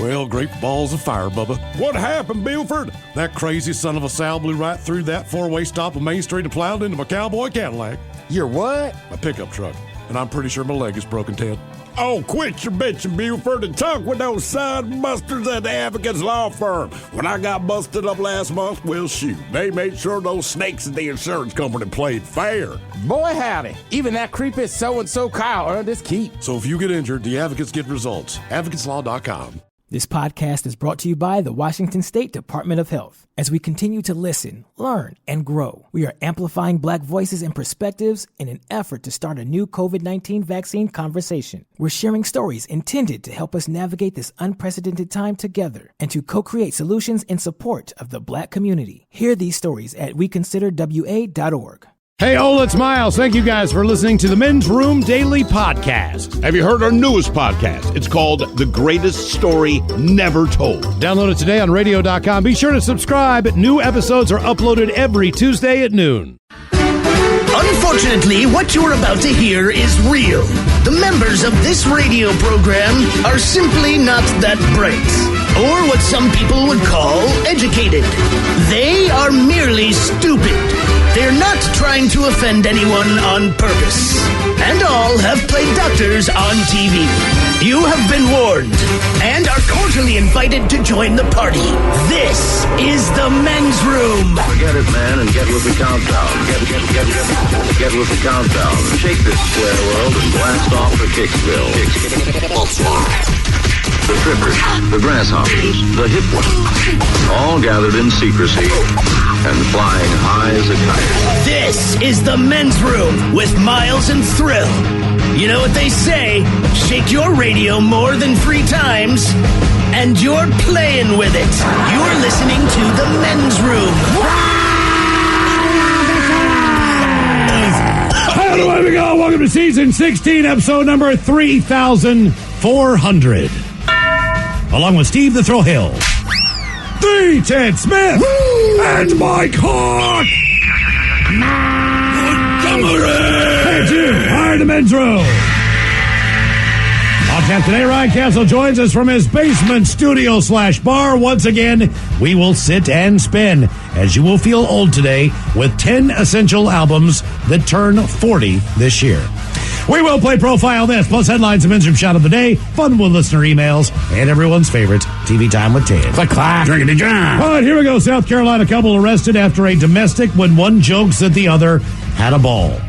Well, great balls of fire, Bubba. What happened, Buford? That crazy son of a Sal blew right through that four-way stop on Main Street and plowed into my cowboy Cadillac. Your what? My pickup truck. And I'm pretty sure my leg is broken, Ted. Oh, quit your bitching, Buford, and talk with those son busters at the Advocates Law Firm. When I got busted up last month, well, shoot, they made sure those snakes at the insurance company played fair. Boy, howdy. Even that creepy so-and-so Kyle earned his keep. So if you get injured, the advocates get results. AdvocatesLaw.com. This podcast is brought to you by the Washington State Department of Health. As we continue to listen, learn, and grow, we are amplifying Black voices and perspectives in an effort to start a new COVID-19 vaccine conversation. We're sharing stories intended to help us navigate this unprecedented time together and to co-create solutions in support of the Black community. Hear these stories at weconsiderwa.org. Hey, it's Miles. Thank you guys for listening to the Men's Room Daily Podcast. Have you heard our newest podcast? It's called The Greatest Story Never Told. Download it today on radio.com. Be sure to subscribe. New episodes are uploaded every Tuesday at noon. Unfortunately, what you're about to hear is real. The members of this radio program are simply not that bright, or what some people would call educated. They are merely stupid. They're not trying to offend anyone on purpose. And all have played doctors on TV. You have been warned and are cordially invited to join the party. This is the Men's Room. Forget it, man, and get with the countdown. Get with the countdown. Shake this square world and blast off for Kicksville. The trippers, the grasshoppers, the hip ones, all gathered in secrecy and flying high as a kite. This is the Men's Room with Miles and Thrill. You know what they say, shake your radio more than 3 times, and you're playing with it. You're listening to the Men's Room. Hello, away we go. Welcome to season 16, episode number 3400. Along with Steve the Thrill Hill, the Ted Smith, and Mike Hawk. Hey, Jim, hire the Men's Room. On tap today, Ryan Castle joins us from his basement studio / bar. Once again, we will sit and spin, as you will feel old today, with 10 essential albums that turn 40 this year. We will play Profile This, plus headlines and Men's Room Shot of the Day, fun with listener emails, and everyone's favorite, TV Time with Ted. Clack, clack. Drinkity John. All right, here we go. South Carolina couple arrested after a domestic when one jokes that the other had a ball.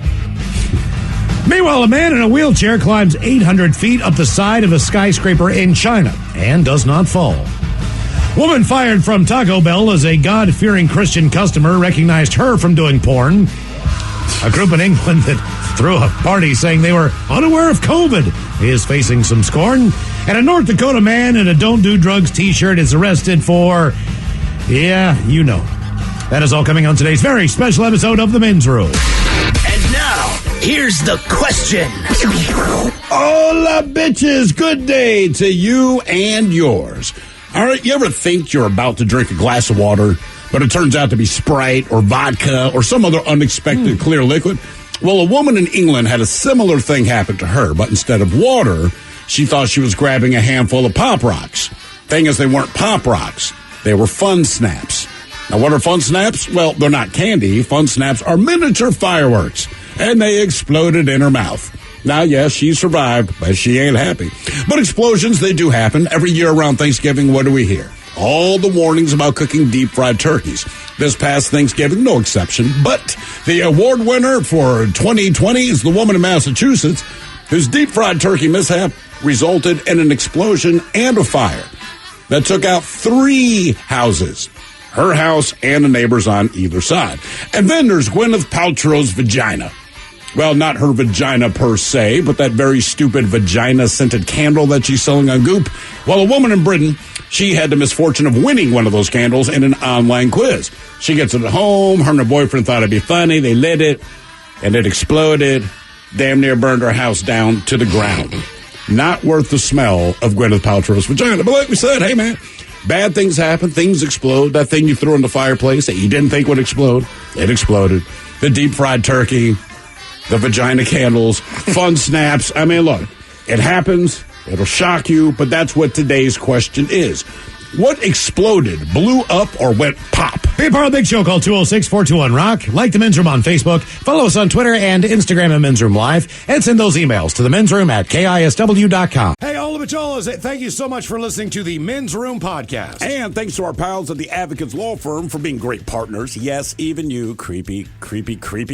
Meanwhile, a man in a wheelchair climbs 800 feet up the side of a skyscraper in China and does not fall. Woman fired from Taco Bell as a God-fearing Christian customer recognized her from doing porn. A group in England that threw a party saying they were unaware of COVID is facing some scorn. And a North Dakota man in a Don't Do Drugs t-shirt is arrested for, yeah, you know. That is all coming on today's very special episode of The Men's Room. And now, here's the question. Hola, bitches. Good day to you and yours. All right, you ever think you're about to drink a glass of water, but it turns out to be Sprite or vodka or some other unexpected clear liquid? Well, a woman in England had a similar thing happen to her, but instead of water, she thought she was grabbing a handful of Pop Rocks. Thing is, they weren't Pop Rocks. They were Fun Snaps. Now, what are Fun Snaps? Well, they're not candy. Fun Snaps are miniature fireworks, and they exploded in her mouth. Now, yes, she survived, but she ain't happy. But explosions, they do happen. Every year around Thanksgiving, what do we hear? All the warnings about cooking deep-fried turkeys. This past Thanksgiving, no exception. But the award winner for 2020 is the woman in Massachusetts whose deep-fried turkey mishap resulted in an explosion and a fire that took out 3 houses. Her house and the neighbors on either side. And then there's Gwyneth Paltrow's vagina. Well, not her vagina per se, but that very stupid vagina-scented candle that she's selling on Goop. Well, a woman in Britain, she had the misfortune of winning one of those candles in an online quiz. She gets it at home. Her and her boyfriend thought it'd be funny. They lit it, and it exploded. Damn near burned her house down to the ground. Not worth the smell of Gwyneth Paltrow's vagina. But like we said, hey, man, bad things happen. Things explode. That thing you threw in the fireplace that you didn't think would explode, it exploded. The deep-fried turkey, the vagina candles, Fun Snaps. I mean, look, it happens. It'll shock you, but that's what today's question is. What exploded, blew up, or went pop? Be a part of the Big Show. Call 206-421-ROCK. Like the Men's Room on Facebook. Follow us on Twitter and Instagram at Men's Room Live. And send those emails to the Men's Room at KISW.com. Hey, all of it, y'all. Thank you so much for listening to the Men's Room podcast. And thanks to our pals at the Advocates Law Firm for being great partners. Yes, even you, creepy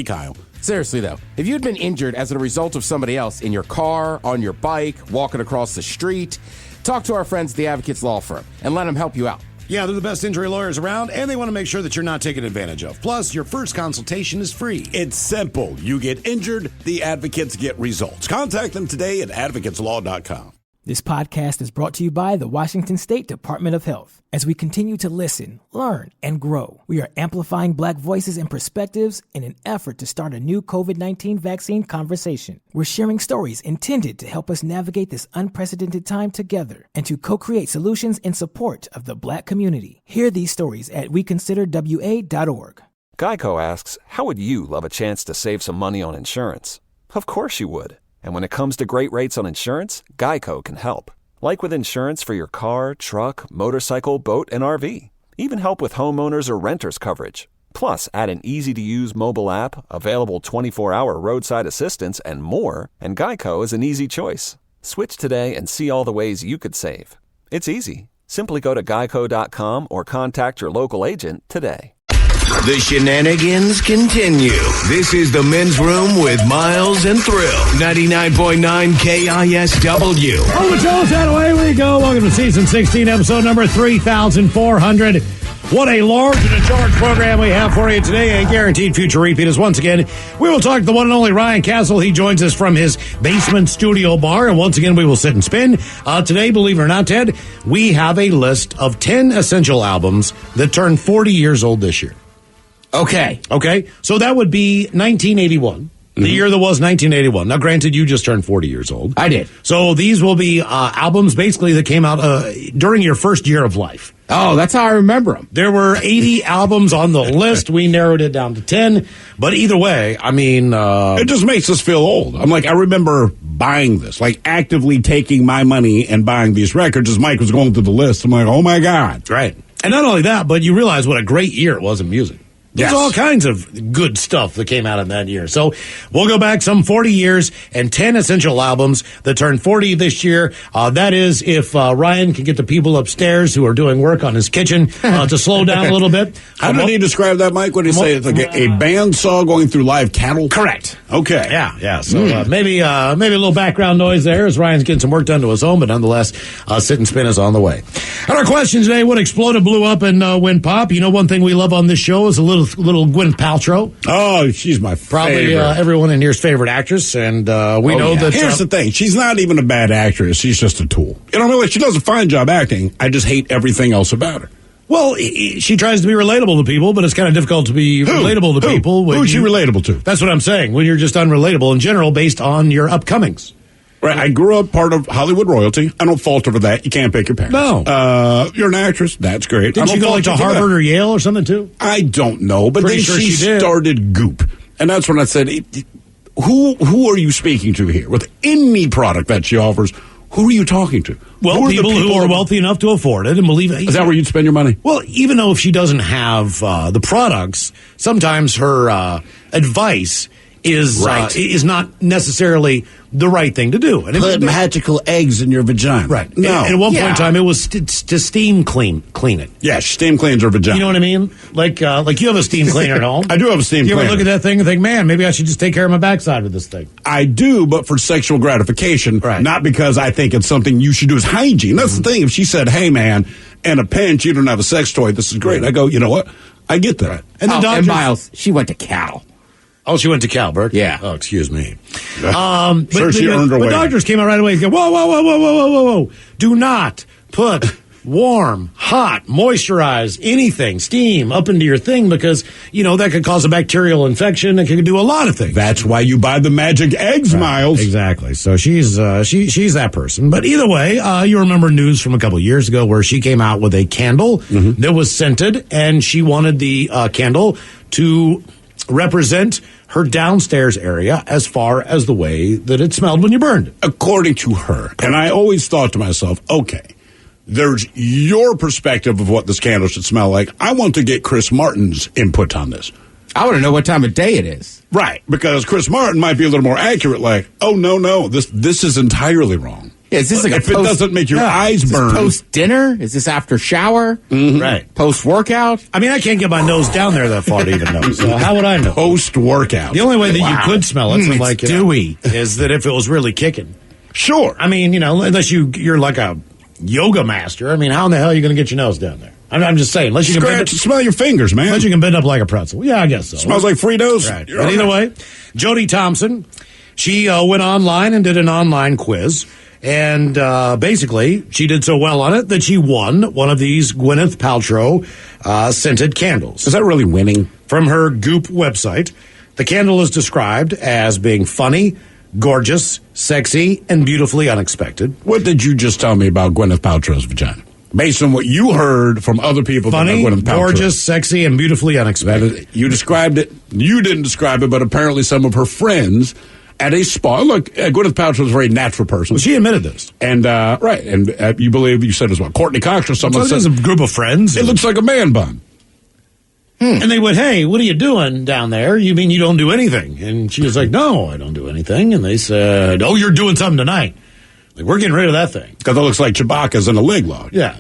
Kyle. Seriously, though, if you had been injured as a result of somebody else in your car, on your bike, walking across the street, talk to our friends at the Advocates Law Firm and let them help you out. Yeah, they're the best injury lawyers around, and they want to make sure that you're not taken advantage of. Plus, your first consultation is free. It's simple. You get injured, the advocates get results. Contact them today at advocateslaw.com. This podcast is brought to you by the Washington State Department of Health. As we continue to listen, learn, and grow, we are amplifying Black voices and perspectives in an effort to start a new COVID-19 vaccine conversation. We're sharing stories intended to help us navigate this unprecedented time together and to co-create solutions in support of the Black community. Hear these stories at weconsiderwa.org. Geico asks, how would you love a chance to save some money on insurance? Of course you would. And when it comes to great rates on insurance, Geico can help. Like with insurance for your car, truck, motorcycle, boat, and RV. Even help with homeowners or renters coverage. Plus, add an easy-to-use mobile app, available 24-hour roadside assistance, and more, and Geico is an easy choice. Switch today and see all the ways you could save. It's easy. Simply go to geico.com or contact your local agent today. The shenanigans continue. This is the Men's Room with Miles and Thrill. 99.9 KISW. Oh, the show's out. Away we go. Welcome to season 16, episode number 3,400. What a large and a charged program we have for you today. A guaranteed future repeat is once again, we will talk to the one and only Ryan Castle. He joins us from his basement studio bar. And once again, we will sit and spin. Today, believe it or not, Ted, we have a list of 10 essential albums that turned 40 years old this year. Okay. So that would be 1981. The year that was 1981. Now, granted, you just turned 40 years old. I did. So these will be albums basically that came out during your first year of life. Oh, that's how I remember them. There were 80 albums on the list. We narrowed it down to 10. But either way, I mean... it just makes us feel old. I'm like, I remember buying this, like actively taking my money and buying these records as Mike was going through the list. I'm like, oh, my God. Right. And not only that, but you realize what a great year it was in music. There's all kinds of good stuff that came out in that year. So we'll go back some 40 years and 10 essential albums that turned 40 this year. That is if Ryan can get the people upstairs who are doing work on his kitchen to slow down a little bit. How did he describe that, Mike? What did he say? It's like a bandsaw going through live cattle? Correct. Okay. Yeah. So maybe a little background noise there as Ryan's getting some work done to his home, but nonetheless, Sit and Spin is on the way. And our question today, what exploded, blew up, and went pop? You know, one thing we love on this show is a little Gwyneth Paltrow. Oh, she's my Probably favorite. everyone in here's favorite actress, and we know that... Here's the thing. She's not even a bad actress. She's just a tool. You know, really, she does a fine job acting. I just hate everything else about her. Well, she tries to be relatable to people, but it's kind of difficult to be relatable to people. Who's she relatable to? That's what I'm saying. When you're just unrelatable in general based on your upcomings. Right, I grew up part of Hollywood royalty. I don't fault her for that. You can't pick your parents. No. You're an actress. That's great. Didn't she go like to Harvard or Yale or something too? I don't know, but Pretty then sure she she did. started Goop. And that's when I said, who are you speaking to here? With any product that she offers, who are you talking to? Well, people who are wealthy enough to afford it and believe it. Is that where you'd spend your money? Well, even though if she doesn't have the products, sometimes her advice is not necessarily the right thing to do. And Put magical eggs in your vagina. Right. No. And at one point in time, it was to steam clean it. Yeah, she steam cleans her vagina. You know what I mean? Like you have a steam cleaner at home. I do have a steam cleaner. cleaner. You ever look at that thing and think, man, maybe I should just take care of my backside with this thing? I do, but for sexual gratification, right. Not because I think it's something you should do as hygiene. That's the thing. If she said, hey, man, in a pinch, you don't have a sex toy, this is great. I go, you know what? I get that. Right. And and Miles, she went to Cal. Oh, she went to Cal, Bert? Yeah. Oh, excuse me. She earned her way. But doctors came out right away and go, whoa. Do not put warm, hot, moisturize, anything, steam up into your thing because, that could cause a bacterial infection. It could do a lot of things. That's why you buy the magic eggs, Miles. Exactly. So she's that person. But either way, you remember news from a couple of years ago where she came out with a candle that was scented, and she wanted the candle to represent her downstairs area as far as the way that it smelled when you burned it. According to her. And I always thought to myself, okay, there's your perspective of what this candle should smell like. I want to get Chris Martin's input on this. I want to know what time of day it is. Right, because Chris Martin might be a little more accurate, like, oh, no, this is entirely wrong. Yeah, is this like if it doesn't make your eyes burn. Is this post-dinner? Is this after shower? Mm-hmm. Right. Post-workout? I mean, I can't get my nose down there that far to even know. So how would I know? Post-workout. The only way that you could smell it, it's dewy, is that if it was really kicking. Sure. I mean, unless you're like a yoga master. I mean, how in the hell are you going to get your nose down there? I'm just saying. Unless you can bend smell your fingers, man. Unless you can bend up like a pretzel. Yeah, I guess so. Smells like Fritos. Right. But either way, Jody Thompson, she went online and did an online quiz. And basically, she did so well on it that she won one of these Gwyneth Paltrow scented candles. Is that really winning? From her Goop website. The candle is described as being funny, gorgeous, sexy, and beautifully unexpected. What did you just tell me about Gwyneth Paltrow's vagina? Based on what you heard from other people. Funny, gorgeous, sexy, and beautifully unexpected. You described it. You didn't describe it, but apparently some of her friends at a spa. Look, Gwyneth Paltrow is a very natural person. Well, she admitted this. And, right. And you believe, you said it was what, Courtney Cox or someone said. It was a group of friends. It looks like a man bun. And they went, hey, what are you doing down there? You mean you don't do anything? And she was like, no, I don't do anything. And they said, oh, you're doing something tonight. Like, we're getting rid of that thing. Because it looks like Chewbacca's in a leg log. Yeah.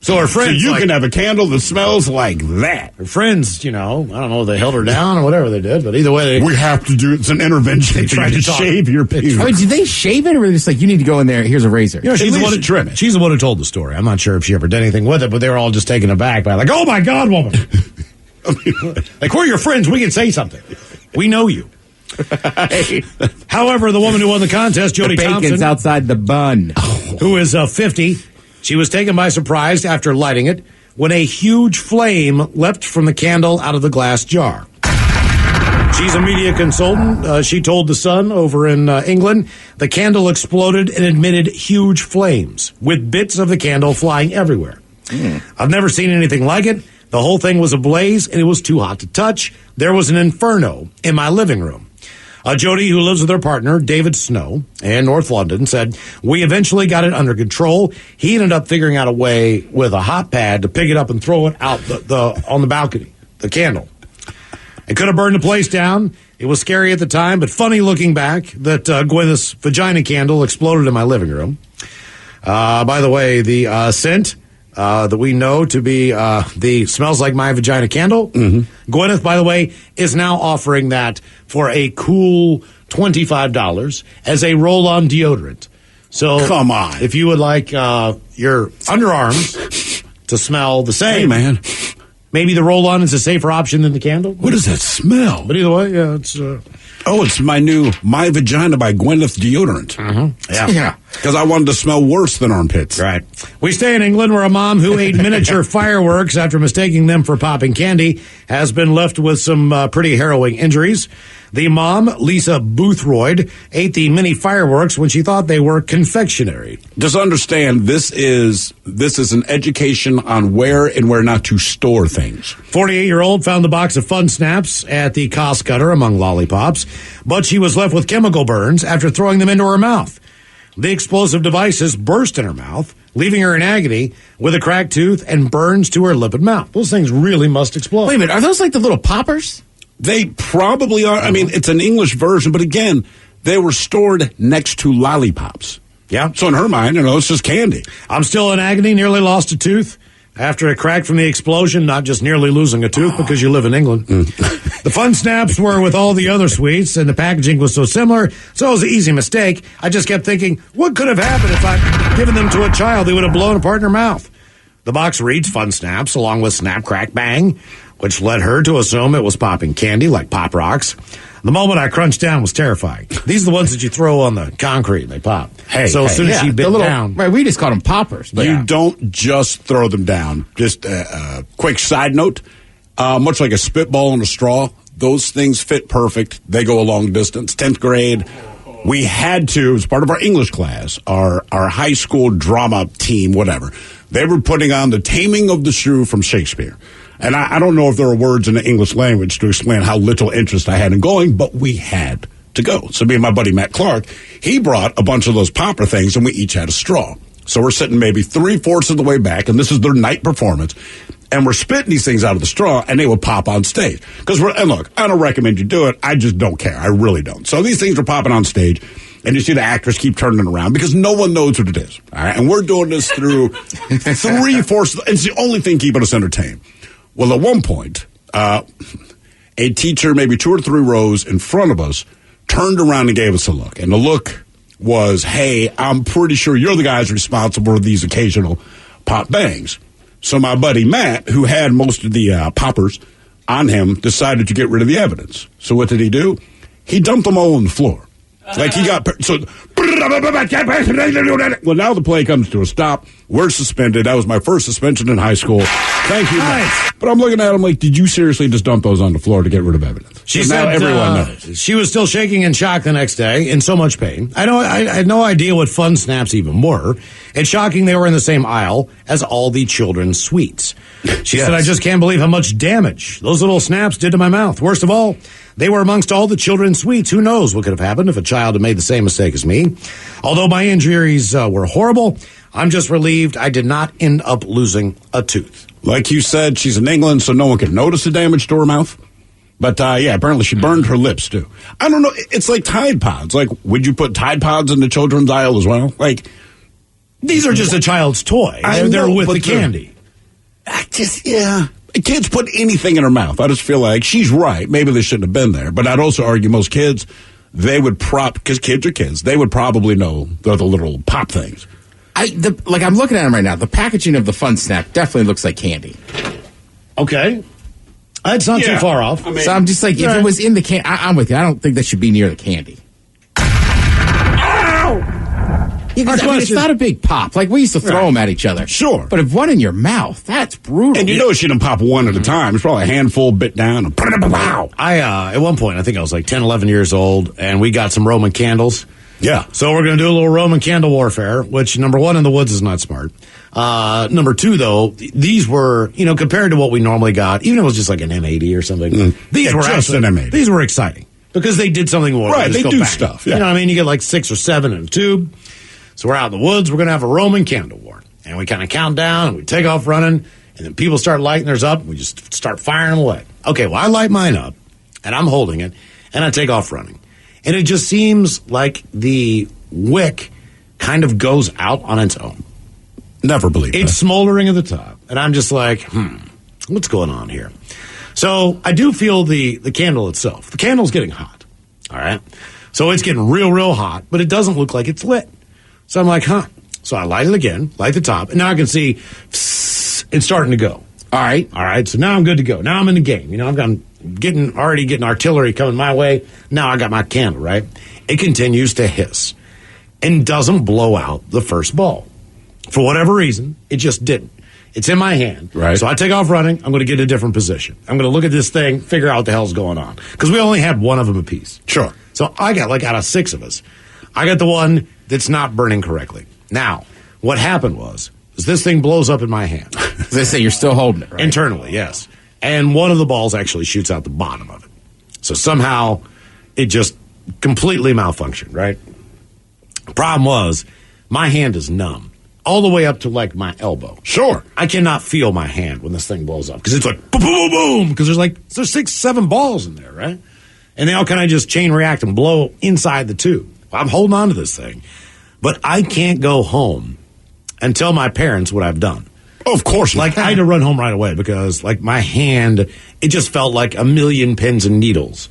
So her friends... So you can have a candle that smells like that. Her friends, I don't know, they held her down or whatever they did, but either way... We have to do... It's an intervention. They tried to shave your penis. I mean, did they shave it, or were they just like, you need to go in there, here's a razor? She's the one who told the story. I'm not sure if she ever did anything with it, but they were all just taken aback by like, oh my God, woman! Like, we're your friends, we can say something. We know you. However, the woman who won the contest, Jody Thompson... bacon's outside the bun. Who is 50... She was taken by surprise after lighting it when a huge flame leapt from the candle out of the glass jar. She's a media consultant. She told The Sun over in England the candle exploded and emitted huge flames, with bits of the candle flying everywhere. I've never seen anything like it. The whole thing was ablaze, and it was too hot to touch. There was an inferno in my living room. Jody, who lives with her partner, David Snow, in North London, said, we eventually got it under control. He ended up figuring out a way with a hot pad to pick it up and throw it out on the balcony, the candle. It could have burned the place down. It was scary at the time, but funny looking back that Gwyneth's vagina candle exploded in my living room. By the way, the scent... that we know to be the Smells Like My Vagina candle. Mm-hmm. Gwyneth, by the way, is now offering that for a cool $25 as a roll-on deodorant. So come on. If you would like your underarms to smell the same, hey, man, maybe the roll-on is a safer option than the candle. What does that smell? But either way, yeah, it's... it's my new My Vagina by Gwyneth deodorant. Mm-hmm. Yeah. Because I wanted to smell worse than armpits. Right. We stay in England, where a mom who ate miniature fireworks after mistaking them for popping candy has been left with some pretty harrowing injuries. The mom, Lisa Boothroyd, ate the mini fireworks when she thought they were confectionery. Just understand, this is an education on where and where not to store things. 48-year-old found the box of Fun Snaps at the cost cutter among lollipops, but she was left with chemical burns after throwing them into her mouth. The explosive devices burst in her mouth, leaving her in agony with a cracked tooth and burns to her lip and mouth. Those things really must explode. Wait a minute, are those like the little poppers? They probably are. I mean, it's an English version, but again, they were stored next to lollipops. Yeah. So in her mind, it's just candy. I'm still in agony, nearly lost a tooth after a crack from the explosion, not just nearly losing a tooth because you live in England. The Fun Snaps were with all the other sweets, and the packaging was so similar, so it was an easy mistake. I just kept thinking, what could have happened if I'd given them to a child? They would have blown apart in her mouth. The box reads Fun Snaps along with Snap, Crack, Bang, which led her to assume it was popping candy like Pop Rocks. The moment I crunched down was terrifying. These are the ones that you throw on the concrete and they pop. As soon as she bit down. Right, we just called them poppers. But you don't just throw them down. Just a quick side note, much like a spitball and a straw, those things fit perfect. They go a long distance. 10th grade, we had to, as part of our English class, our high school drama team, whatever, they were putting on The Taming of the Shrew from Shakespeare. And I don't know if there are words in the English language to explain how little interest I had in going, but we had to go. So me and my buddy Matt Clark, he brought a bunch of those popper things, and we each had a straw. So we're sitting maybe 3/4 of the way back, and this is their night performance, and we're spitting these things out of the straw, and they would pop on stage. And look, I don't recommend you do it. I just don't care. I really don't. So these things are popping on stage, and you see the actors keep turning around because no one knows what it is. All right? And we're doing this through 3/4. It's the only thing keeping us entertained. Well, at one point, a teacher, maybe 2 or 3 rows in front of us, turned around and gave us a look. And the look was, hey, I'm pretty sure you're the guys responsible for these occasional pop bangs. So my buddy Matt, who had most of the poppers on him, decided to get rid of the evidence. So what did he do? He dumped them all on the floor. Like he got... So, well, now the play comes to a stop. We're suspended. That was my first suspension in high school. Thank you, Matt. But I'm looking at him like, did you seriously just dump those on the floor to get rid of evidence? She said now everyone knows. She was still shaking in shock the next day, in so much pain. I had no idea what fun snaps even were. It's shocking they were in the same aisle as all the children's sweets. She said, I just can't believe how much damage those little snaps did to my mouth. Worst of all, they were amongst all the children's sweets. Who knows what could have happened if a child had made the same mistake as me. Although my injuries were horrible, I'm just relieved I did not end up losing a tooth. Like you said, she's in England, so no one could notice the damage to her mouth. But, yeah, apparently she burned her lips, too. I don't know. It's like Tide Pods. Like, would you put Tide Pods in the children's aisle as well? Like, these are just a child's toy. They're with the candy. Yeah. Kids put anything in her mouth. I just feel like she's right. Maybe they shouldn't have been there. But I'd also argue most kids, they would because kids are kids, they would probably know the little pop things. I'm looking at them right now. The packaging of the Fun Snack definitely looks like candy. Okay. That's not too far off. So I'm just like, if it was in the candy, I'm with you. I don't think that should be near the candy. Yeah, it's not a big pop. Like, we used to throw them at each other. Sure. But if one in your mouth, that's brutal. And you know she didn't pop one at a time. It's probably a handful bit down. Wow. At one point, I think I was like 10, 11 years old, and we got some Roman candles. Yeah. So we're going to do a little Roman candle warfare, which, number one, in the woods is not smart. Number two, though, these were, compared to what we normally got, even if it was just like an M80 or something, these were just actually, an M80. These were exciting because they did something more. Right, they do bang. stuff. Yeah. You know what I mean? You get like 6 or 7 in a tube. So we're out in the woods. We're going to have a Roman candle war. And we kind of count down, and we take off running, and then people start lighting theirs up, and we just start firing them away. Okay, well, I light mine up, and I'm holding it, and I take off running. And it just seems like the wick kind of goes out on its own. Never believe It's smoldering at the top. And I'm just like, what's going on here? So I do feel the candle itself. The candle's getting hot. All right? So it's getting real, real hot, but it doesn't look like it's lit. So I'm like, So I light it again, light the top, and now I can see it's starting to go. All right. So now I'm good to go. Now I'm in the game. I'm already getting artillery coming my way. Now I got my candle, right? It continues to hiss and doesn't blow out the first ball. For whatever reason, it just didn't. It's in my hand. Right. So I take off running. I'm going to get a different position. I'm going to look at this thing, figure out what the hell's going on. Because we only had one of them apiece. Sure. So I got, out of 6 of us, I got the one that's not burning correctly. Now, what happened was this thing blows up in my hand. They say you're still holding it, right? Internally, yes. And one of the balls actually shoots out the bottom of it. So somehow it just completely malfunctioned, right? Problem was, my hand is numb. All the way up to, my elbow. Sure. I cannot feel my hand when this thing blows up. Because it's like, boom, boom, boom. Because there's 6, 7 balls in there, right? And they all kind of just chain react and blow inside the tube. I'm holding on to this thing. But I can't go home and tell my parents what I've done. Of course not. I had to run home right away because, my hand, it just felt like a million pins and needles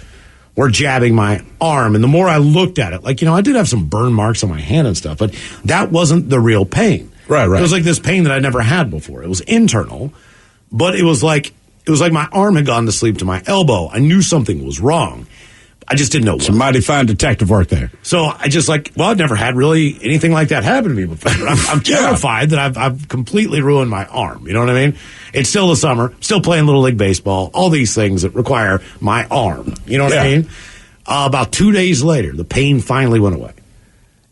were jabbing my arm. And the more I looked at it, I did have some burn marks on my hand and stuff, but that wasn't the real pain. Right. It was like this pain that I never had before. It was internal, but it was like my arm had gone to sleep to my elbow. I knew something was wrong. I just didn't know what. Some mighty fine detective work there. So I just I've never had really anything like that happen to me before. I'm terrified that I've completely ruined my arm. You know what I mean? It's still the summer, still playing Little League Baseball, all these things that require my arm. You know what I mean? About 2 days later, the pain finally went away.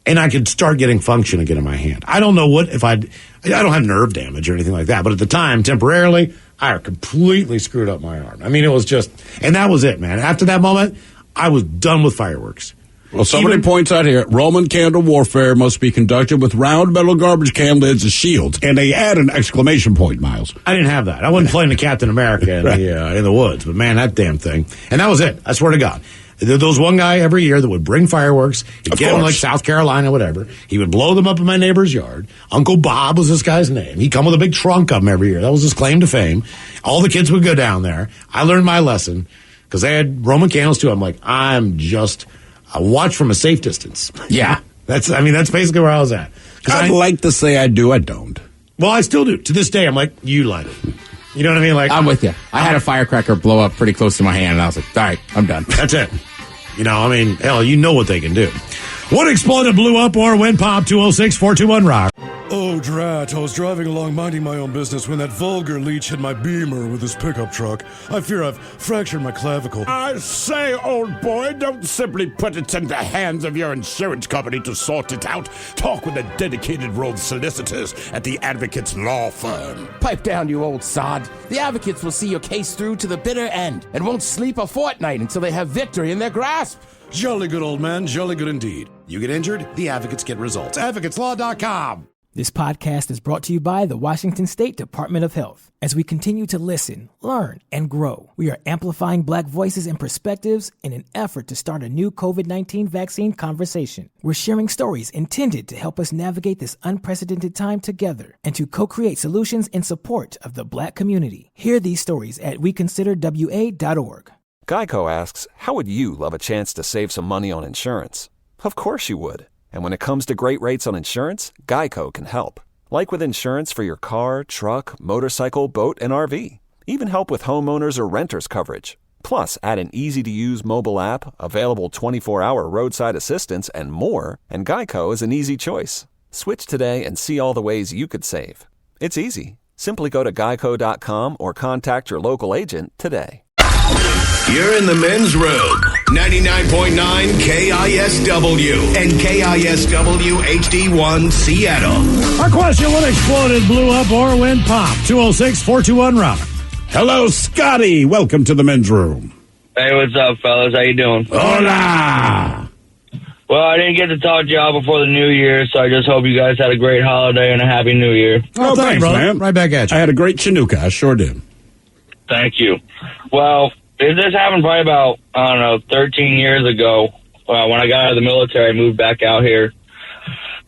And I could start getting function again in my hand. I don't know I don't have nerve damage or anything like that. But at the time, temporarily, I completely screwed up my arm. I mean, it was just, and that was it, man. After that moment, I was done with fireworks. Well, somebody points out here, Roman candle warfare must be conducted with round metal garbage can lids as shields. And they add an exclamation point, Miles. I didn't have that. I wasn't playing the Captain America in the woods. But, man, that damn thing. And that was it. I swear to God. There was one guy every year that would bring fireworks. He'd get them like South Carolina, whatever. He would blow them up in my neighbor's yard. Uncle Bob was this guy's name. He'd come with a big trunk of them every year. That was his claim to fame. All the kids would go down there. I learned my lesson because they had Roman candles too. I'm like, I watch from a safe distance. Yeah. That's basically where I was at. I'd like to say I do, I don't. Well, I still do. To this day, I'm like, you light it. You know what I mean? Like, I'm with you. I had a firecracker blow up pretty close to my hand, and I was like, all right, I'm done. That's it. You know, I mean, hell, you know what they can do. What exploded, blew up, or went pop? 206-421-ROCK. Oh, drat. I was driving along minding my own business when that vulgar leech hit my Beamer with his pickup truck. I fear I've fractured my clavicle. I say, old boy, don't simply put it in the hands of your insurance company to sort it out. Talk with the dedicated road solicitors at the Advocates Law Firm. Pipe down, you old sod. The Advocates will see your case through to the bitter end and won't sleep a fortnight until they have victory in their grasp. Jolly good, old man. Jolly good indeed. You get injured, the Advocates get results. AdvocatesLaw.com. This podcast is brought to you by the Washington State Department of Health. As we continue to listen, learn, and grow, we are amplifying Black voices and perspectives in an effort to start a new COVID-19 vaccine conversation. We're sharing stories intended to help us navigate this unprecedented time together and to co-create solutions in support of the Black community. Hear these stories at weconsiderwa.org. Geico asks, how would you love a chance to save some money on insurance? Of course you would. And when it comes to great rates on insurance, Geico can help. Like with insurance for your car, truck, motorcycle, boat, and RV. Even help with homeowners or renters coverage. Plus, add an easy-to-use mobile app, available 24-hour roadside assistance, and more, and Geico is an easy choice. Switch today and see all the ways you could save. It's easy. Simply go to geico.com or contact your local agent today. You're in the men's room. 99.9 KISW and KISW HD1 Seattle. Our question, what exploded, blew up, or went pop? 206-421-ROCK. Hello, Scotty. Welcome to the men's room. Hey, what's up, fellas? How you doing? Hola. Well, I didn't get to talk to y'all before the new year, so I just hope you guys had a great holiday and a happy new year. Oh, thanks, brother. man. Right back at you. I had a great Chinooka. I sure did. Thank you. Well, this happened probably about, 13 years ago. When I got out of the military, I moved back out here.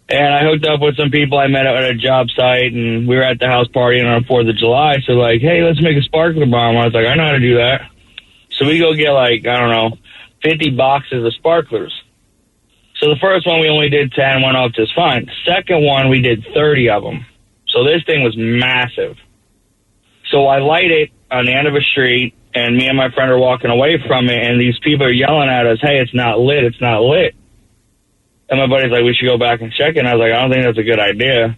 And I hooked up with some people I met at a job site, and we were at the house partying on 4th of July. So, like, hey, let's make a sparkler bomb. I was like, I know how to do that. So we go get, 50 boxes of sparklers. So the first one, we only did 10, went off just fine. Second one, we did 30 of them. So this thing was massive. So I light it on the end of a street, and me and my friend are walking away from it, and these people are yelling at us, hey, it's not lit, it's not lit. And my buddy's like, we should go back and check it. And I was like, I don't think that's a good idea.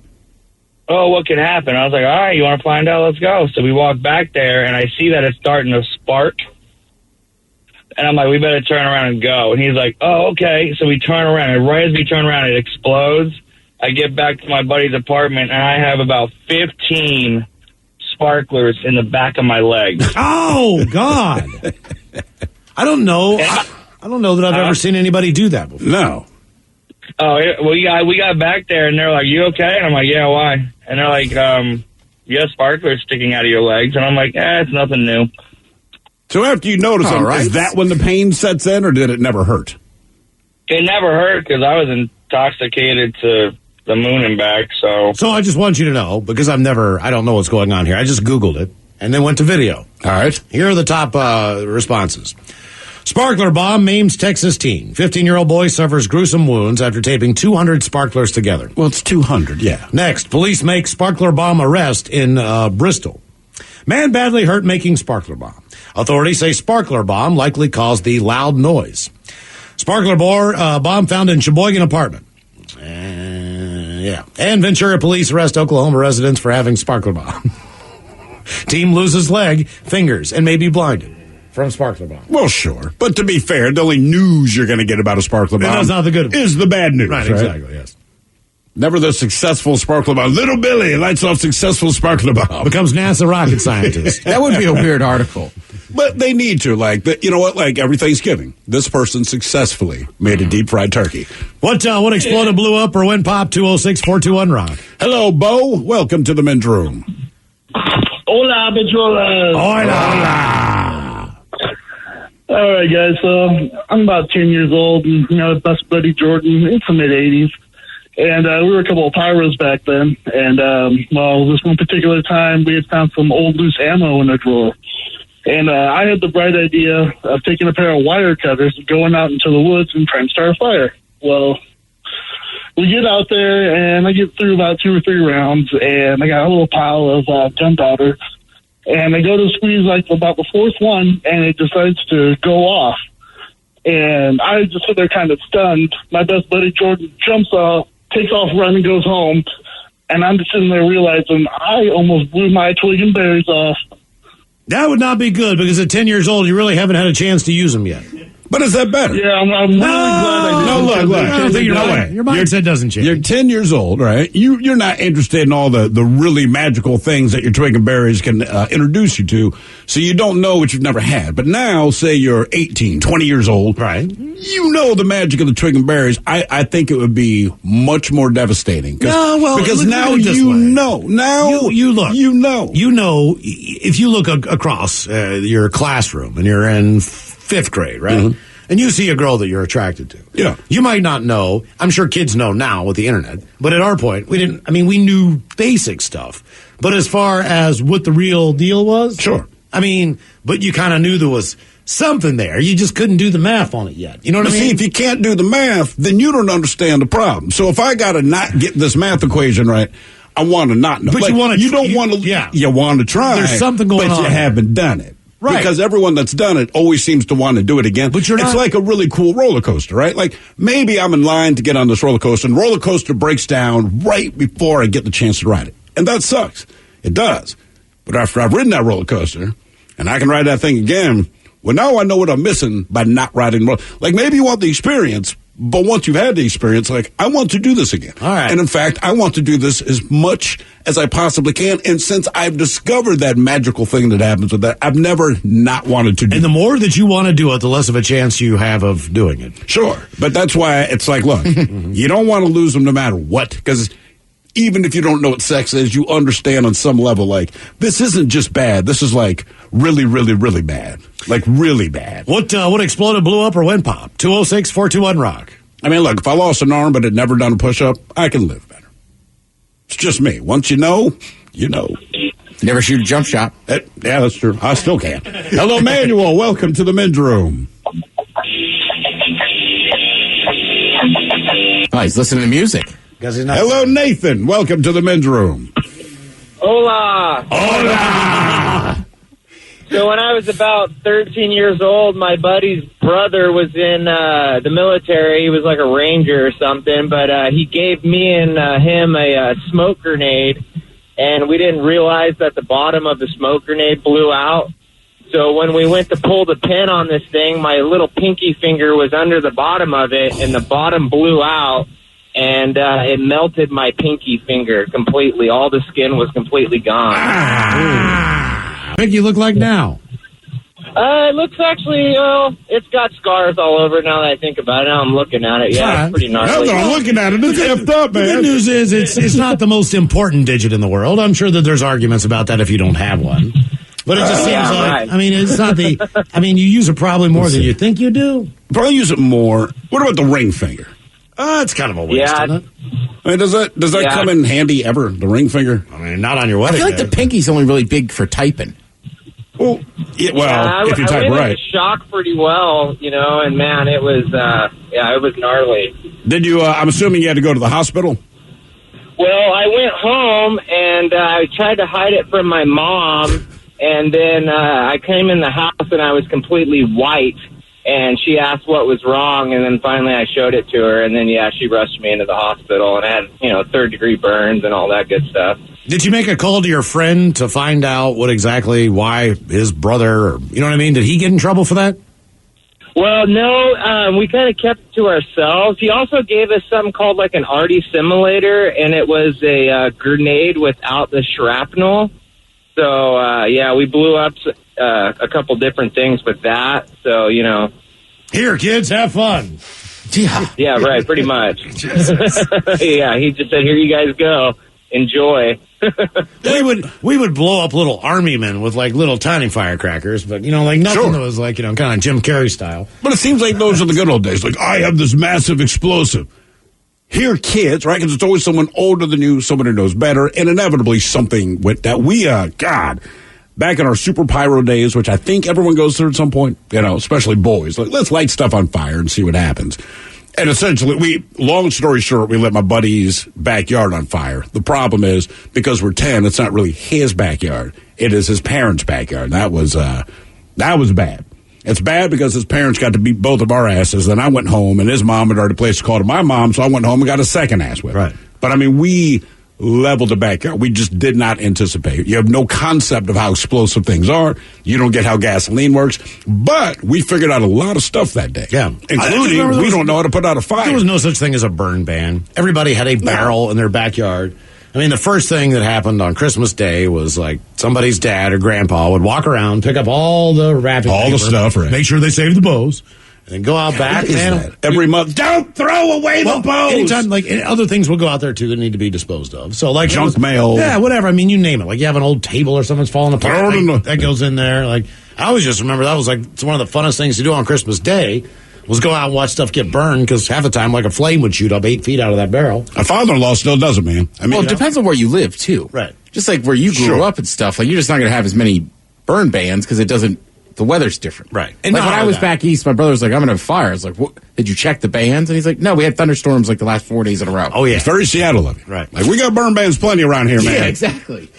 Oh, what could happen? I was like, all right, you want to find out? Let's go. So we walk back there, and I see that it's starting to spark. And I'm like, we better turn around and go. And he's like, oh, okay. So we turn around, and right as we turn around, it explodes. I get back to my buddy's apartment, and I have about 15 sparklers in the back of my leg. Oh, God. I don't know. I don't know that I've ever seen anybody do that before. No. Oh, we got back there, and they're like, you okay? And I'm like, yeah, why? And they're like, you have sparklers sticking out of your legs. And I'm like, it's nothing new. So after you notice them, is that when the pain sets in, or did it never hurt? It never hurt because I was intoxicated to the moon and back, so I just want you to know, because I don't know what's going on here. I just Googled it and then went to video. All right. Here are the top responses. Sparkler bomb maims Texas teen. 15-year-old boy suffers gruesome wounds after taping 200 sparklers together. Well, it's 200, yeah. Next, police make sparkler bomb arrest in Bristol. Man badly hurt making sparkler bomb. Authorities say sparkler bomb likely caused the loud noise. Sparkler bomb found in Sheboygan apartment. And Ventura police arrest Oklahoma residents for having sparkler bomb. Team loses leg, fingers, and may be blinded. from Sparkler Bomb. Well, sure. But to be fair, the only news you're going to get about a Sparkler Bomb That's not the good one. is the bad news. Right, exactly, yes. Never the successful Sparkler Bomb. Little Billy lights off successful Sparkler Bomb. Becomes NASA rocket scientist. That would be a weird article. But they need to. You know what? Like every Thanksgiving, this person successfully made a deep fried turkey. What exploded, blew up, or went pop? 206-421-ROCK. Hello, Bo. Welcome to the men's room. Hola, Bicholas. Hola. All right, guys. So I'm about 10 years old, and best buddy Jordan. It's the mid 80s, and we were a couple of pyros back then. And this one particular time, we had found some old loose ammo in a drawer, and I had the bright idea of taking a pair of wire cutters, going out into the woods, and trying to start a fire. Well, we get out there, and I get through about 2 or 3 rounds, and I got a little pile of gunpowder. And I go to squeeze about the 4th one, and it decides to go off. And I just sit there kind of stunned. My best buddy Jordan jumps off, takes off running, goes home. And I'm just sitting there realizing I almost blew my twig and berries off. That would not be good, because at 10 years old, you really haven't had a chance to use them yet. But is that better? Yeah, I'm really glad I did. No, look. I don't think your mindset doesn't change. You're 10 years old, right? You're not interested in all the really magical things that your twig and berries can introduce you to, so you don't know what you've never had. But now, say you're 18, 20 years old. Right. You know the magic of the twig and berries. I think it would be much more devastating. Because now you know. Now you look. You know. You know, if you look across your classroom and you're in 5th grade, right? Mm-hmm. And you see a girl that you're attracted to. Yeah. You might not know. I'm sure kids know now with the internet. But at our point, we knew basic stuff. But as far as what the real deal was. Sure. But you kind of knew there was something there. You just couldn't do the math on it yet. You know what I mean? See, if you can't do the math, then you don't understand the problem. So if I got to not get this math equation right, I want to not know. But you want to. You don't want to. Yeah. You want to try. There's something going on. But you haven't done it. Right. Because everyone that's done it always seems to want to do it again. But it's like a really cool roller coaster, right? Like maybe I'm in line to get on this roller coaster, and the roller coaster breaks down right before I get the chance to ride it. And that sucks. It does. But after I've ridden that roller coaster, and I can ride that thing again, well, now I know what I'm missing by not riding. Like maybe you want the experience, but once you've had the experience, I want to do this again. All right. And in fact, I want to do this as much as I possibly can. And since I've discovered that magical thing that happens with that, I've never not wanted to do it. And the more that you want to do it, the less of a chance you have of doing it. Sure. But that's why it's like, look, you don't want to lose them no matter what. Because even if you don't know what sex is, you understand on some level, this isn't just bad. This is really, really, really bad. Really bad. What exploded, blew up, or went pop? 206-421-ROCK. Look, if I lost an arm but had never done a push-up, I can live better. It's just me. Once you know, you know. Never shoot a jump shot. Yeah, that's true. I still can. Hello, Manuel. Welcome to the men's room. Oh, he's listening to music. Hello, Nathan. Welcome to the men's room. Hola. Hola. So when I was about 13 years old, my buddy's brother was in the military. He was like a ranger or something, but he gave me and him a smoke grenade, and we didn't realize that the bottom of the smoke grenade blew out. So when we went to pull the pin on this thing, my little pinky finger was under the bottom of it, and the bottom blew out, and it melted my pinky finger completely. All the skin was completely gone. What do you look like now? It looks actually, it's got scars all over now that I think about it. Now I'm looking at it. Yeah, it's pretty gnarly. I'm looking at it. It's effed up, man. The good news is it's not the most important digit in the world. I'm sure that there's arguments about that if you don't have one. But it just seems like, right. It's not you use it probably more than you think you do. Probably use it more. What about the ring finger? It's kind of a waste, isn't it? Does that come in handy ever, the ring finger? Not on your wedding I feel like the pinky's only really big for typing. Well, if you type I went right. into shock pretty well, and man, it was, it was gnarly. Did you, I'm assuming you had to go to the hospital? Well, I went home and I tried to hide it from my mom, and then I came in the house and I was completely white. And she asked what was wrong, and then finally I showed it to her, and then, she rushed me into the hospital, and I had, third-degree burns and all that good stuff. Did you make a call to your friend to find out why his brother, or, you know what I mean? Did he get in trouble for that? Well, no, we kind of kept it to ourselves. He also gave us something called like an arty simulator, and it was a grenade without the shrapnel. So, we blew up a couple different things with that. So, Here, kids, have fun. Yeah. Yeah, right, pretty much. Yeah, he just said, here you guys go. Enjoy. we would blow up little army men with like little tiny firecrackers, but nothing that was like kind of Jim Carrey style. But it seems like those are the good old days. Like, I have this massive explosive. Here, kids, right? Because it's always someone older than you, someone who knows better, and inevitably something with that we, back in our super pyro days, which I think everyone goes through at some point, especially boys. Like, let's light stuff on fire and see what happens. And essentially, long story short, we lit my buddy's backyard on fire. The problem is, because we're 10, it's not really his backyard. It is his parents' backyard. That was bad. It's bad because his parents got to beat both of our asses. Then I went home, and his mom had already placed a call to my mom, so I went home and got a second ass whip. Right. But, we leveled the backyard. We just did not anticipate. You have no concept of how explosive things are. You don't get how gasoline works. But we figured out a lot of stuff that day. Yeah. Including we don't know how to put out a fire. There was no such thing as a burn ban. Everybody had a barrel in their backyard. The first thing that happened on Christmas Day was like somebody's dad or grandpa would walk around, pick up all the wrapping paper, the stuff, right. Make sure they saved the bows. And go out back and every month. Don't throw away the bows. Anytime, other things will go out there too that need to be disposed of. So junk mail. Yeah, whatever. You name it. Like you have an old table or something's falling apart. That goes in there. Like I always just remember that was it's one of the funnest things to do on Christmas Day was go out and watch stuff get burned because half the time a flame would shoot up 8 feet out of that barrel. My father-in-law still does it, man. It depends on where you live too. Right. Just like where you grew up and stuff. Like you're just not going to have as many burn bans because it doesn't. The weather's different. Right. And when I was back east, my brother was like, I'm going to have fire. I was like, what? Did you check the bans? And he's like, no, we had thunderstorms the last 4 days in a row. Oh, yeah. It's very Seattle of you. Right. Like, we got burn bans plenty around here, man. Yeah, exactly.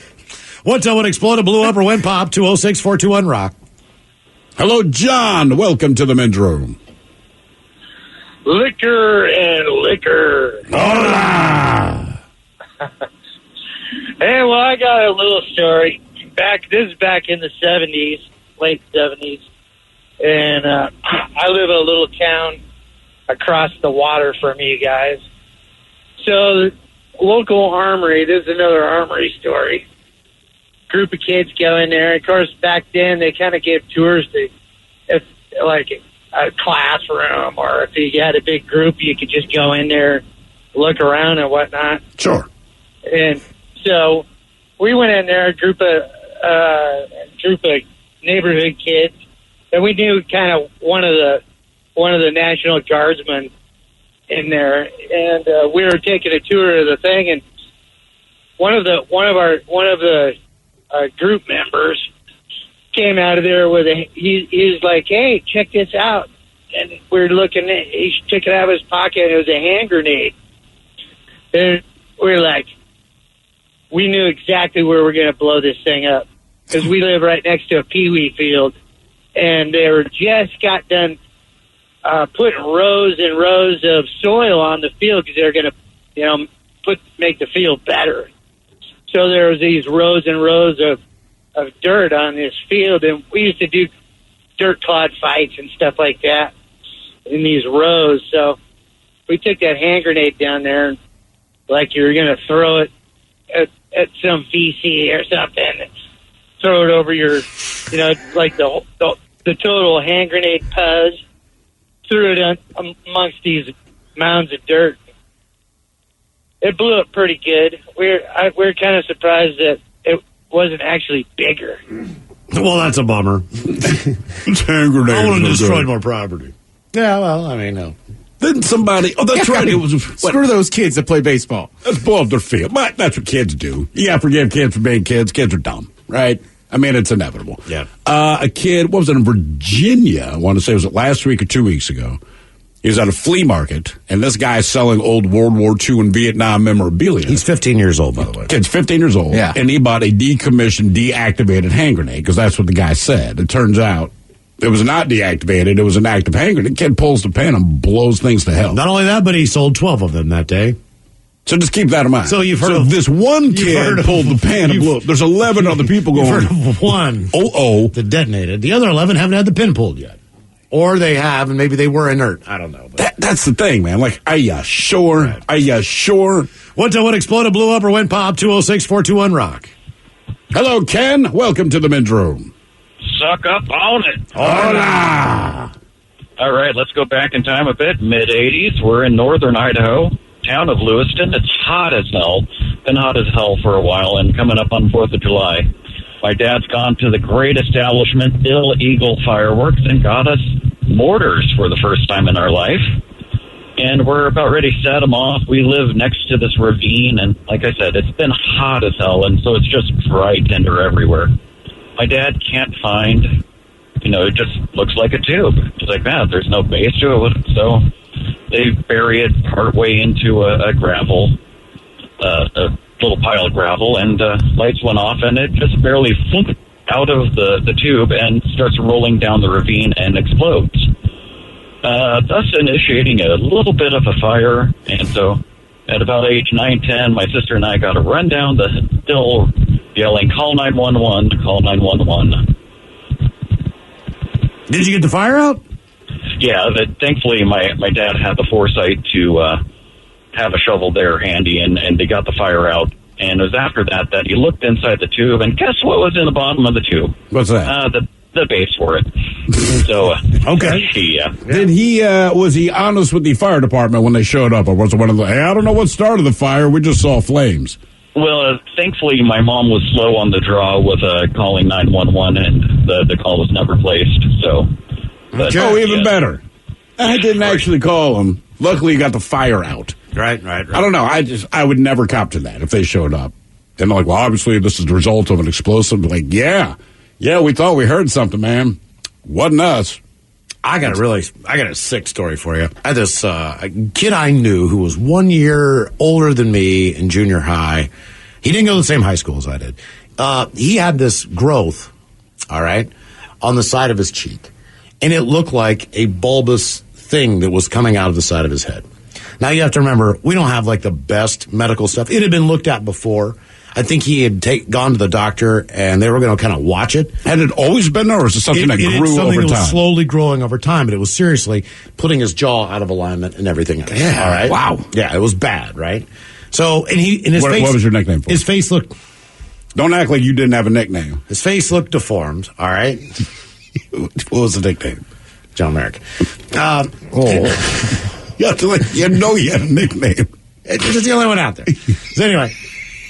What exploded, blew up, or went pop? 206-421-ROCK. Hello, John. Welcome to the men's room. Liquor and liquor. Hola! Hey, well, I got a little story. This is back in the 70s. Late 70s, and I live in a little town across the water from you guys. So the local armory, this is another armory story. Group of kids go in there. Of course, back then they kind of gave tours to, if like a classroom, or if you had a big group, you could just go in there, look around and whatnot. Sure. And so we went in there, a group of neighborhood kids, and we knew kind of one of the National Guardsmen in there, and we were taking a tour of the thing, and one of the group members came out of there with he's like, hey, check this out, and we're looking at, he took it out of his pocket, and it was a hand grenade, and we're like, we knew exactly where we're going to blow this thing up. Because we live right next to a peewee field, and they were just got done putting rows and rows of soil on the field because they're going to, make the field better. So there was these rows and rows of dirt on this field, and we used to do dirt clod fights and stuff like that in these rows. So we took that hand grenade down there, and like you were going to throw it at some VC or something. Throw it over your, like the total hand grenade puzz. Threw it amongst these mounds of dirt. It blew up pretty good. We're kind of surprised that it wasn't actually bigger. Well, that's a bummer. It's hand grenade. I would have destroyed more property. Yeah, well, no. Didn't somebody... Oh, that's right. It was... Screw those kids that play baseball. Let's blow up their field. But that's what kids do. You gotta forgive kids for being kids. Kids are dumb, right? It's inevitable. Yeah. A kid, what was it, in Virginia? I want to say, was it last week or 2 weeks ago? He was at a flea market, and this guy's selling old World War II and Vietnam memorabilia. He's 15 years old, by the way. Kid's 15 years old. Yeah. And he bought a decommissioned, deactivated hand grenade, because that's what the guy said. It turns out It was not deactivated. It was an active hanger. The kid pulls the pin and blows things to hell. Not only that, but he sold 12 of them that day. So just keep that in mind. So you've heard of this one kid pulled the pin and blew up. There's 11 other people going. You've heard of one that detonated. The other 11 haven't had the pin pulled yet. Or they have, and maybe they were inert. I don't know. That's the thing, man. Like, are you sure? Right. Are you sure? What exploded, blew up, or went pop? 206-421-ROCK. Hello, Ken. Welcome to the men's room. Suck up on it. Hola. All right, let's go back in time a bit. Mid-'80s. We're in northern Idaho, town of Lewiston. It's hot as hell. Been hot as hell for a while, and coming up on 4th of July. My dad's gone to the great establishment, Bill Eagle Fireworks, and got us mortars for the first time in our life. And we're about ready to set them off. We live next to this ravine, and like I said, it's been hot as hell, and so it's just dry tinder everywhere. My dad can't find, it just looks like a tube. He's like, man, there's no base to it. So they bury it partway into a gravel, a little pile of gravel, and lights went off, and it just barely flipped out of the tube and starts rolling down the ravine and explodes, thus initiating a little bit of a fire. And so at about age 9, 10, my sister and I got to run down the hill yelling, call 911, call 911. Did you get the fire out? Yeah, thankfully my dad had the foresight to have a shovel there handy, and they got the fire out. And it was after that he looked inside the tube, and guess what was in the bottom of the tube? What's that? The base for it. So okay. Yeah. Did he? Was he honest with the fire department when they showed up, or was it one of the? Hey, I don't know what started the fire. We just saw flames. Well, thankfully, my mom was slow on the draw with calling 911, and the call was never placed. So, but, even better. I didn't actually call him. Luckily, you got the fire out. Right. I don't know. I would never cop to that if they showed up. And they're like, well, obviously, this is the result of an explosive. Like, yeah, we thought we heard something, man. Wasn't us. I got a sick story for you. I had this kid I knew who was 1 year older than me in junior high. He didn't go to the same high school as I did. He had this growth, all right, on the side of his cheek. And it looked like a bulbous thing that was coming out of the side of his head. Now, you have to remember, we don't have, like, the best medical stuff. It had been looked at before. I think he had gone to the doctor, and they were going to kind of watch it. Had it always been there, or is it something that grew over time? Something that was slowly growing over time, but it was seriously putting his jaw out of alignment and everything else. Yeah. All right? Wow. Yeah, it was bad, right? So, and his face... What was your nickname for? His face looked... Don't act like you didn't have a nickname. His face looked deformed, all right? What was the nickname? John Merrick. You know you had a nickname. It's just the only one out there. So anyway...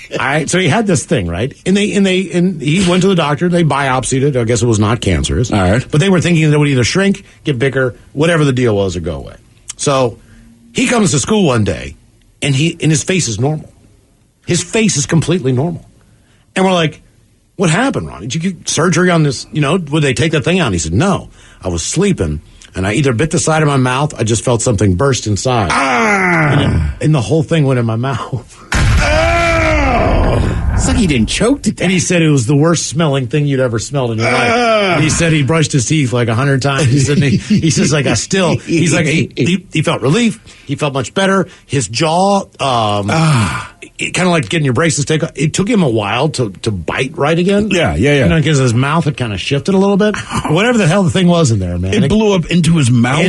All right, so he had this thing, right? And he went to the doctor. They biopsied it. I guess it was not cancerous. All right, but they were thinking that it would either shrink, get bigger, whatever the deal was, or go away. So he comes to school one day, and his face is normal. His face is completely normal, and we're like, "What happened, Ron? Did you get surgery on this? Would they take that thing out?" And he said, "No, I was sleeping, and I either bit the side of my mouth. I just felt something burst inside, and the whole thing went in my mouth." It's like he didn't choke to death. And he said it was the worst smelling thing you'd ever smelled in your life. And he said he brushed his teeth like 100 times. He said he says like he felt relief. He felt much better. His jaw, kind of like getting your braces taken. It took him a while to bite right again. Yeah. Because his mouth had kind of shifted a little bit. Whatever the hell the thing was in there, man. It blew up into his mouth.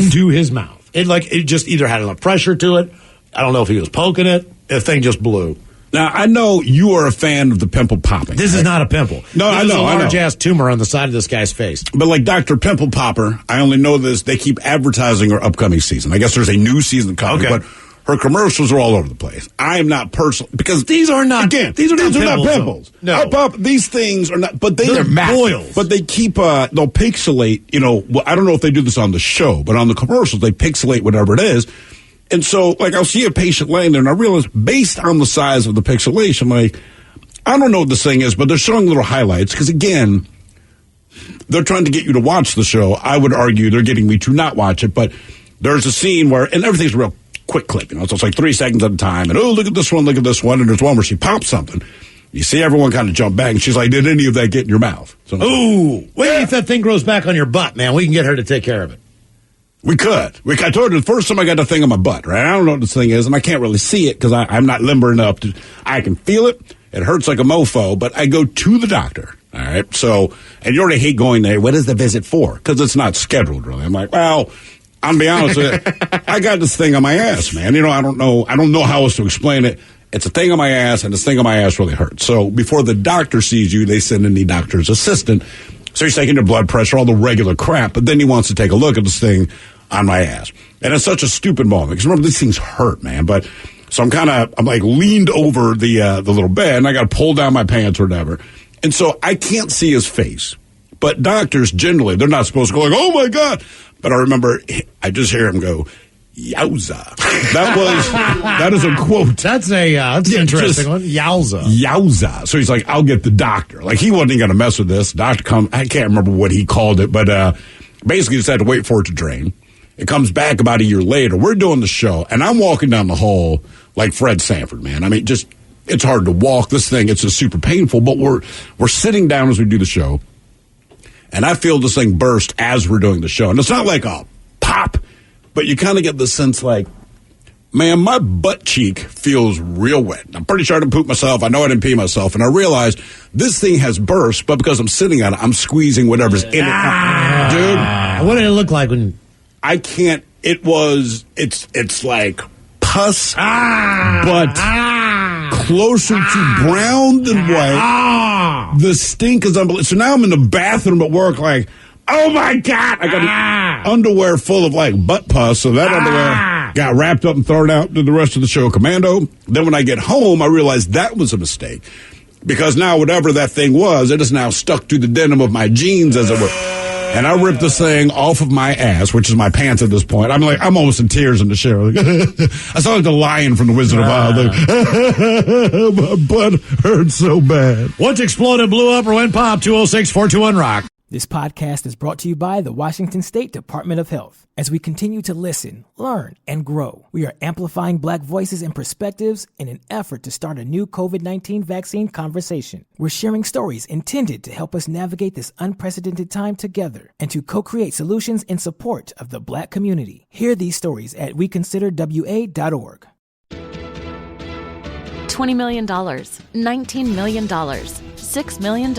It just either had enough pressure to it. I don't know if he was poking it. The thing just blew. Now, I know you are a fan of the pimple popping. This is not a pimple. No, I know. This is a large-ass tumor on the side of this guy's face. But like Dr. Pimple Popper, I only know this, they keep advertising her upcoming season. I guess there's a new season coming, but her commercials are all over the place. I am not personal, because these are not pimples. No. These things are not, but they're boils. But they keep, they'll pixelate, I don't know if they do this on the show, but on the commercials, they pixelate whatever it is. And so, like, I'll see a patient laying there, and I realize, based on the size of the pixelation, like, I don't know what this thing is, but they're showing little highlights, because, again, they're trying to get you to watch the show. I would argue they're getting me to not watch it, but there's a scene where, and everything's real quick clip, so it's like 3 seconds at a time, and, oh, look at this one, and there's one where she pops something. You see everyone kind of jump back, and she's like, did any of that get in your mouth? So, Ooh, wait if that thing grows back on your butt, man. We can get her to take care of it. We could. I told her the first time I got the thing on my butt, right? I don't know what this thing is, and I can't really see it because I'm not limber enough to. I can feel it. It hurts like a mofo, but I go to the doctor. All right. So, and you already hate going there. What is the visit for? Because it's not scheduled, really. I'm like, well, I'll be honest with you. I got this thing on my ass, man. I don't know how else to explain it. It's a thing on my ass, and this thing on my ass really hurts. So before the doctor sees you, they send in the doctor's assistant. So he's taking your blood pressure, all the regular crap, but then he wants to take a look at this thing on my ass. And it's such a stupid moment, because remember, these things hurt, man. But so I'm like leaned over the little bed, and I got to pull down my pants or whatever. And so I can't see his face. But doctors, generally, they're not supposed to go like, oh, my God. But I remember, I just hear him go, yowza. That is a quote. That's an interesting one. Yowza. Yowza. So he's like, I'll get the doctor. Like, he wasn't going to mess with this. The doctor come, I can't remember what he called it, but basically just had to wait for it to drain. It comes back about a year later. We're doing the show, and I'm walking down the hall like Fred Sanford, man. I mean, just, it's hard to walk. This thing, it's just super painful, but we're sitting down as we do the show, and I feel this thing burst as we're doing the show. And it's not like a pop, but you kind of get the sense like, man, my butt cheek feels real wet. I'm pretty sure I didn't poop myself. I know I didn't pee myself. And I realized this thing has burst, but because I'm sitting on it, I'm squeezing whatever's in it. Dude. What did it look like when... I can't... It's like pus, but closer to brown than white. The stink is unbelievable. So now I'm in the bathroom at work like... Oh, my God. I got underwear full of, like, butt pus, so that underwear got wrapped up and thrown out to the rest of the show commando. Then when I get home, I realized that was a mistake. Because now whatever that thing was, it is now stuck to the denim of my jeans, as it were. And I ripped this thing off of my ass, which is my pants at this point. I'm almost in tears in the shower. I sound like the lion from The Wizard of Oz. My butt hurts so bad. Once exploded, blew up, or went pop, 206-421-ROCK. This podcast is brought to you by the Washington State Department of Health. As we continue to listen, learn, and grow, we are amplifying Black voices and perspectives in an effort to start a new COVID-19 vaccine conversation. We're sharing stories intended to help us navigate this unprecedented time together and to co-create solutions in support of the Black community. Hear these stories at weconsiderwa.org. $20 million, $19 million, $6 million.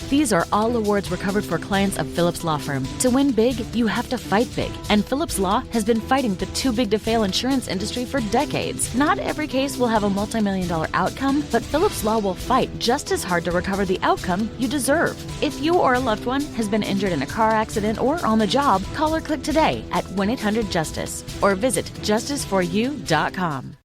These are all awards recovered for clients of Phillips Law Firm. To win big, you have to fight big. And Phillips Law has been fighting the too big to fail insurance industry for decades. Not every case will have a multi-million-dollar outcome, but Phillips Law will fight just as hard to recover the outcome you deserve. If you or a loved one has been injured in a car accident or on the job, call or click today at 1-800-JUSTICE or visit justiceforyou.com.